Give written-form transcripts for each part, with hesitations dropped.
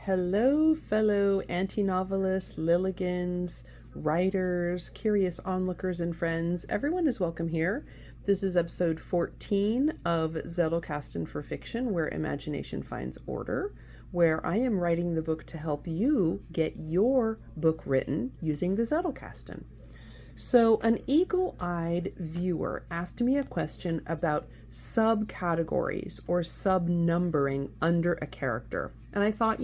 Hello, fellow anti-novelists, Lilligans, writers, curious onlookers, and friends. Everyone is welcome here. This is episode 14 of Zettelkasten for Fiction, where imagination finds order, where I am writing the book to help you get your book written using the Zettelkasten. So an eagle-eyed viewer asked me a question about subcategories or sub-numbering under a character. And I thought,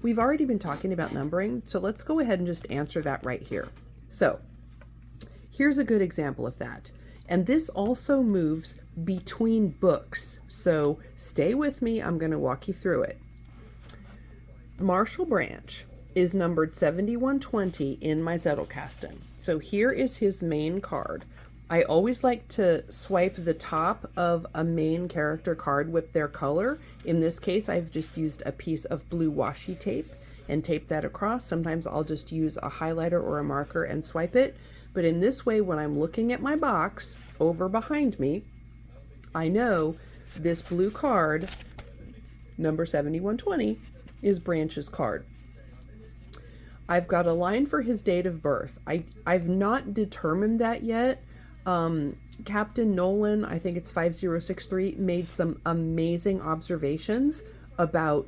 we've already been talking about numbering, so let's go ahead and just answer that right here. So here's a good example of that. And this also moves between books. So stay with me, I'm going to walk you through it. Marshall Branch is numbered 7120 in my Zettelkasten. So here is his main card. I always like to swipe the top of a main character card with their color. In this case, I've just used a piece of blue washi tape and tape that across. Sometimes I'll just use a highlighter or a marker and swipe it. But in this way, when I'm looking at my box over behind me, I know this blue card, number 7120, is Branch's card. I've got a line for his date of birth. I've not determined that yet. Captain Nolan, I think it's 5063, made some amazing observations about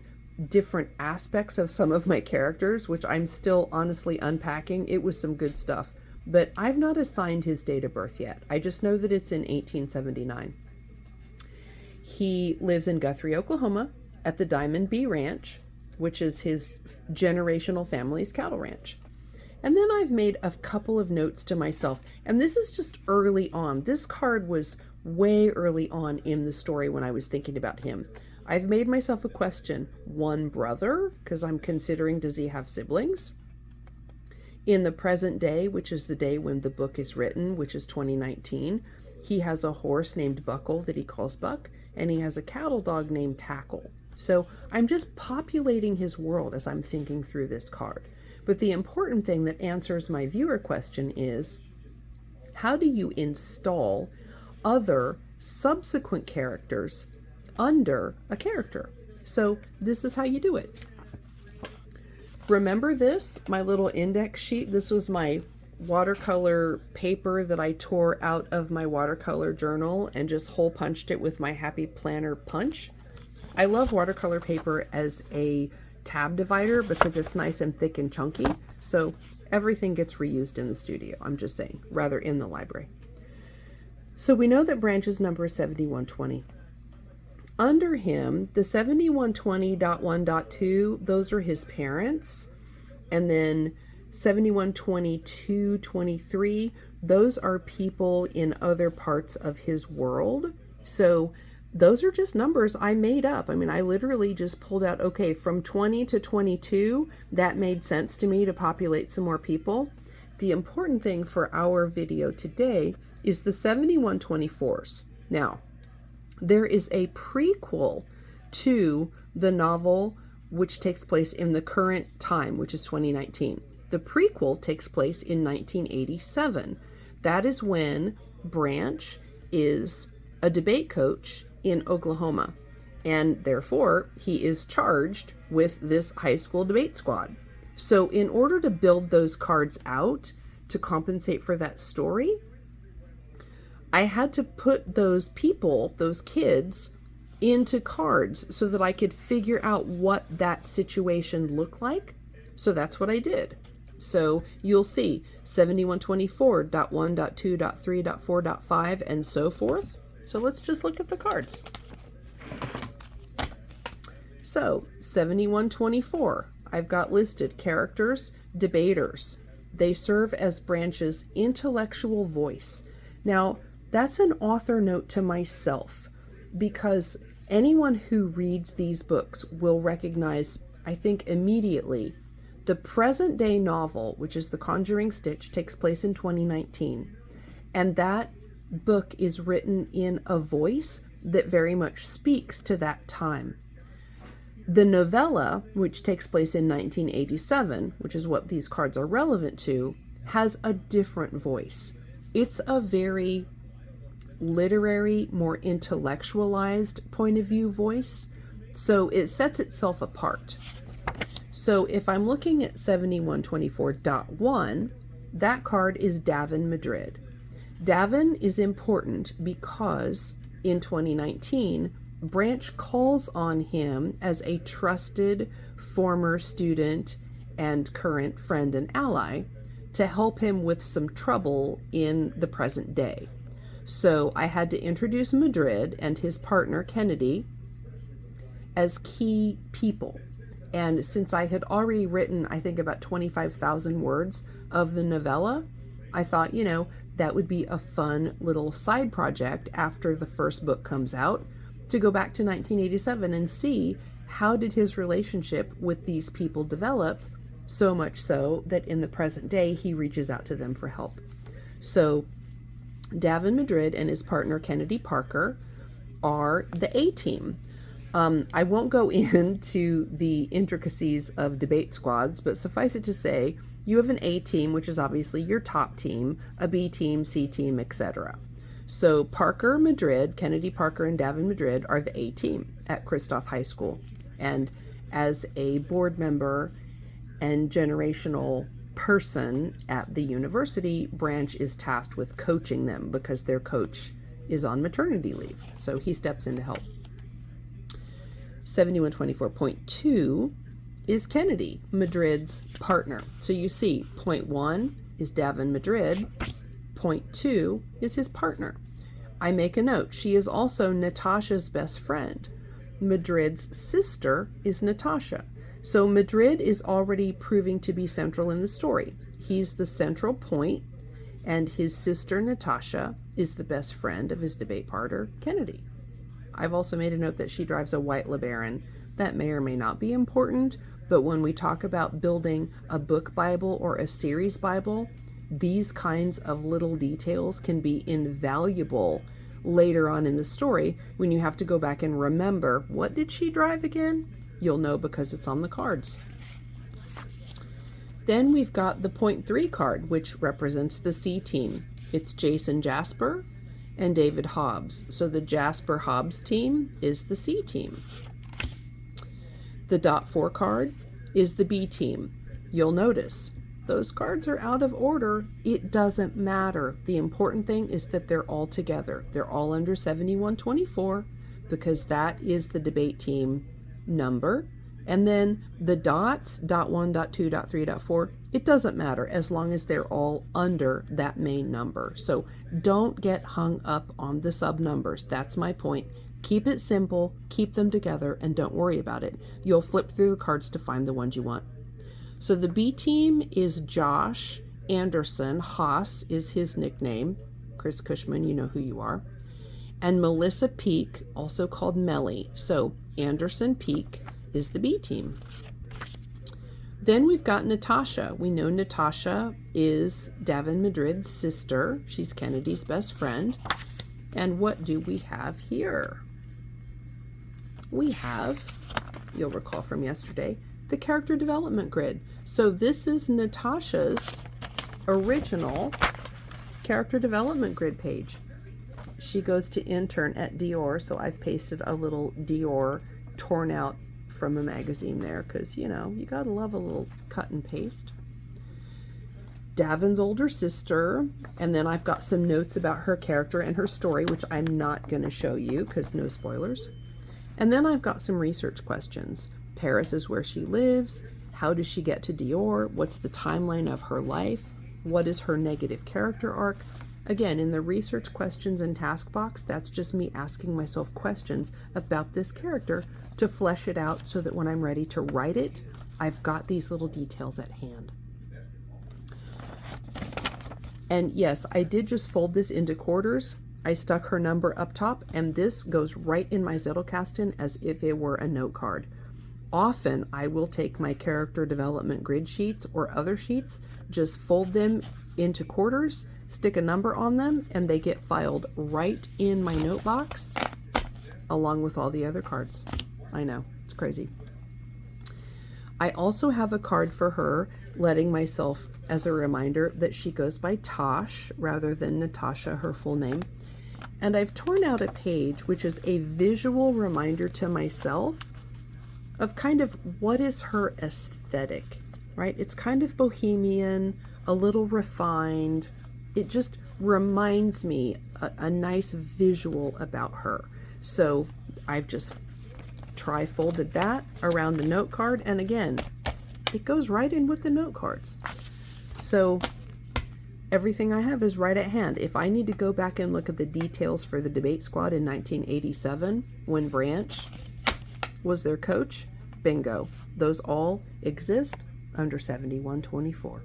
different aspects of some of my characters, which I'm still honestly unpacking. It was some good stuff, but I've not assigned his date of birth yet. I just know that it's in 1879. He lives in Guthrie, Oklahoma at the Diamond B Ranch, which is his generational family's cattle ranch. And then I've made a couple of notes to myself, and this is just early on. This card was way early on in the story when I was thinking about him. I've made myself a question: one brother, because I'm considering, does he have siblings? In the present day, which is the day when the book is written, which is 2019, he has a horse named Buckle that he calls Buck, and he has a cattle dog named Tackle. So I'm just populating his world as I'm thinking through this card. But the important thing that answers my viewer question is, how do you install other subsequent characters under a character? So this is how you do it. Remember this, my little index sheet? This was my watercolor paper that I tore out of my watercolor journal and just hole punched it with my Happy Planner punch. I love watercolor paper as a tab divider because it's nice and thick and chunky. So everything gets reused in the studio, I'm just saying, rather in the library. So we know that Branch's number is 7120. Under him, the 7120.1.2, those are his parents. And then 7122.23, those are people in other parts of his world. So those are just numbers I made up. I mean, I literally just pulled out, okay, from 20 to 22, that made sense to me to populate some more people. The important thing for our video today is the 7124s. Now, there is a prequel to the novel which takes place in the current time, which is 2019. The prequel takes place in 1987. That is when Branch is a debate coach in Oklahoma, and therefore he is charged with this high school debate squad. So in order to build those cards out to compensate for that story, I had to put those people, those kids, into cards so that I could figure out what that situation looked like. So that's what I did. So you'll see 7124.1.2.3.4.5 and so forth. So let's just look at the cards. So 7124, I've got listed characters, debaters. They serve as Branch's intellectual voice. Now, that's an author note to myself, because anyone who reads these books will recognize, I think immediately, the present day novel, which is The Conjuring Stitch, takes place in 2019. And that book is written in a voice that very much speaks to that time. The novella, which takes place in 1987, which is what these cards are relevant to, has a different voice. It's a very literary, more intellectualized point of view voice, so it sets itself apart. So if I'm looking at 7124.1, that card is Davin Madrid. Davin is important because in 2019, Branch calls on him as a trusted former student and current friend and ally to help him with some trouble in the present day. So I had to introduce Madrid and his partner Kennedy as key people. And since I had already written, I think, about 25,000 words of the novella, I thought, that would be a fun little side project after the first book comes out to go back to 1987 and see how did his relationship with these people develop, so much so that in the present day he reaches out to them for help. So Davin Madrid and his partner Kennedy Parker are the A-team. I won't go into the intricacies of debate squads, but suffice it to say, you have an A-team, which is obviously your top team, a B-team, C-team, etc. So Parker, Madrid, Kennedy Parker, and Davin Madrid are the A-team at Christoph High School. And as a board member and generational person at the university, Branch is tasked with coaching them because their coach is on maternity leave. So he steps in to help. 7124.2 is Kennedy, Madrid's partner. So you see, point 1 is Davin Madrid, point 2 is his partner. I make a note, she is also Natasha's best friend. Madrid's sister is Natasha. So Madrid is already proving to be central in the story. He's the central point, and his sister Natasha is the best friend of his debate partner, Kennedy. I've also made a note that she drives a white LeBaron. That may or may not be important, but when we talk about building a book Bible or a series Bible, these kinds of little details can be invaluable later on in the story when you have to go back and remember, what did she drive again? You'll know because it's on the cards. Then we've got the point 3 card, which represents the C team. It's Jason Jasper and David Hobbs. So the Jasper Hobbs team is the C team. The dot 4 card is the B team. You'll notice those cards are out of order. It doesn't matter. The important thing is that they're all together. They're all under 7124 because that is the debate team number. And then the dots, dot 1, dot 2, dot 3, dot 4, it doesn't matter as long as they're all under that main number. So don't get hung up on the sub numbers. That's my point. Keep it simple, keep them together, and don't worry about it. You'll flip through the cards to find the ones you want. So the B team is Josh Anderson. Haas is his nickname. Chris Cushman, you know who you are. And Melissa Peak, also called Melly. So Anderson Peak is the B team. Then we've got Natasha. We know Natasha is Davin Madrid's sister. She's Kennedy's best friend. And what do we have here? We have, you'll recall from yesterday, the character development grid. So this is Natasha's original character development grid page. She goes to intern at Dior, so I've pasted a little Dior torn out from a magazine there because, you gotta love a little cut and paste. Davin's older sister, and then I've got some notes about her character and her story, which I'm not going to show you because no spoilers. And then I've got some research questions. Paris is where she lives. How does she get to Dior? What's the timeline of her life? What is her negative character arc? Again, in the research questions and task box, that's just me asking myself questions about this character to flesh it out so that when I'm ready to write it, I've got these little details at hand. And yes, I did just fold this into quarters. I stuck her number up top, and this goes right in my Zettelkasten as if it were a note card. Often I will take my character development grid sheets or other sheets, just fold them into quarters, stick a number on them, and they get filed right in my note box along with all the other cards. I know, it's crazy. I also have a card for her, letting myself as a reminder that she goes by Tosh rather than Natasha, her full name. And I've torn out a page which is a visual reminder to myself of kind of what is her aesthetic, right? It's kind of bohemian, a little refined. It just reminds me a nice visual about her. So I've just tri-folded that around the note card, and again, it goes right in with the note cards. So everything I have is right at hand. If I need to go back and look at the details for the debate squad in 1987, when Branch was their coach, bingo. Those all exist under 7124.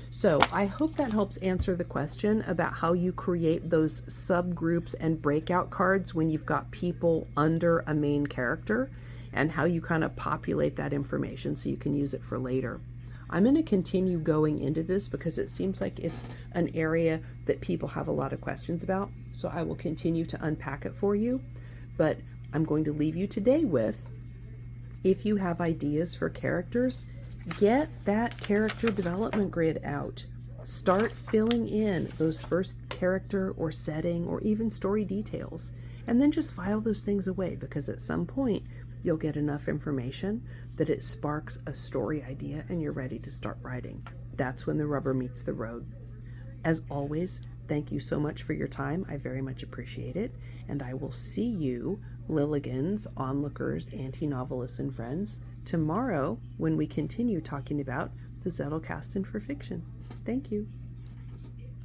So I hope that helps answer the question about how you create those subgroups and breakout cards when you've got people under a main character, and how you kind of populate that information so you can use it for later. I'm going to continue going into this because it seems like it's an area that people have a lot of questions about. So I will continue to unpack it for you. But I'm going to leave you today with, if you have ideas for characters, get that character development grid out. Start filling in those first character or setting or even story details. And then just file those things away, because at some point you'll get enough information that it sparks a story idea and you're ready to start writing. That's when the rubber meets the road. As always, thank you so much for your time. I very much appreciate it. And I will see you, LiLLigans, onlookers, anti-novelists, and friends, tomorrow when we continue talking about the Zettelkasten for fiction. Thank you.